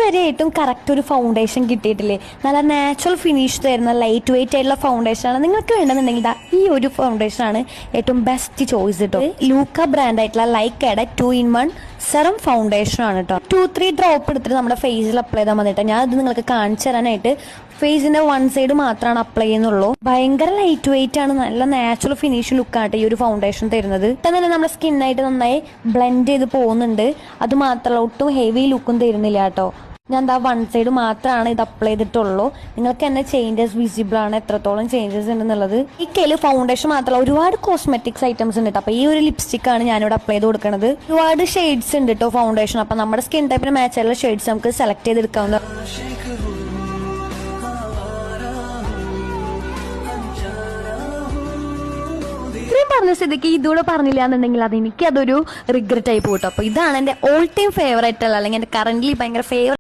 ഇതുവരെ ഏറ്റവും കറക്റ്റ് ഒരു ഫൗണ്ടേഷൻ കിട്ടിയിട്ടില്ലേ, നല്ല നാച്ചുറൽ ഫിനിഷ് തരുന്ന ലൈറ്റ് വെയിറ്റ് ആയിട്ടുള്ള ഫൗണ്ടേഷനാണ് നിങ്ങൾക്ക് വേണമെന്നുണ്ടെങ്കിൽ ഈ ഒരു ഫൗണ്ടേഷനാണ് ഏറ്റവും ബെസ്റ്റ് ചോയ്സ് കേട്ടോ. ലൂക്ക ബ്രാൻഡ് ആയിട്ടുള്ള ലൈക്കയുടെ 2-in-1 സെറം ഫൗണ്ടേഷൻ ആണ് കേട്ടോ. 2-3 ഡ്രോപ്പ് എടുത്തിട്ട് നമ്മുടെ ഫേസിൽ അപ്ലൈ ചെയ്താൽ മതി കേട്ടോ. ഞാൻ ഇത് നിങ്ങൾക്ക് കാണിച്ചു തരാനായിട്ട് ഫേസിന്റെ വൺ സൈഡ് മാത്രമാണ് അപ്ലൈ ചെയ്യുന്നുള്ളൂ. ഭയങ്കര ലൈറ്റ് വെയിറ്റ് ആണ്, നല്ല നാച്ചുറൽ ഫിനിഷ് ലുക്കാണ് ഈ ഒരു ഫൗണ്ടേഷൻ തരുന്നത്. തന്നെ നമ്മുടെ സ്കിന്നായിട്ട് നന്നായി ബ്ലെൻഡ് ചെയ്ത് പോകുന്നുണ്ട്. അത് മാത്രമല്ല ഒട്ടും ഹെവി ലുക്കും തരുന്നില്ല കേട്ടോ. ഞാൻ എന്താ വൺ സൈഡ് മാത്രമാണ് ഇത് അപ്ലൈ ചെയ്തിട്ടുള്ളൂ. നിങ്ങൾക്ക് തന്നെ ചേഞ്ചസ് വിസിബിൾ ആണ്, എത്രത്തോളം ചേഞ്ചസ് ഉണ്ടെന്നുള്ളത്. ഈ കയ്യിൽ ഫൗണ്ടേഷൻ മാത്രമല്ല ഒരുപാട് കോസ്മെറ്റിക്സ് ഐറ്റംസ് ഉണ്ട്. അപ്പൊ ഈ ഒരു ലിപ്സ്റ്റിക് ആണ് ഞാനിവിടെ അപ്ലൈ ചെയ്ത് കൊടുക്കുന്നത്. ഒരുപാട് ഷെയ്ഡ്സ് ഉണ്ട് കേട്ടോ ഫൗണ്ടേഷൻ. അപ്പൊ നമ്മുടെ സ്കിൻ ടൈപ്പിന് മാച്ച് ആയിട്ടുള്ള ഷെയ്ഡ്സ് നമുക്ക് സെലക്ട് ചെയ്തെടുക്കാവുന്ന. ഇത്രയും പറഞ്ഞ സ്ഥിതിക്ക് ഇതുകൂടെ പറഞ്ഞില്ല എന്നുണ്ടെങ്കിൽ അതൊരു റിഗ്രറ്റ് ആയി പോട്ടോ. അപ്പൊ ഇതാണ് എന്റെ ഓൾ ടൈം ഫേവറേറ്റ് അല്ലെങ്കിൽ എന്റെ കറന്റ്ലി ഭയങ്കര ഫേവറേറ്റ്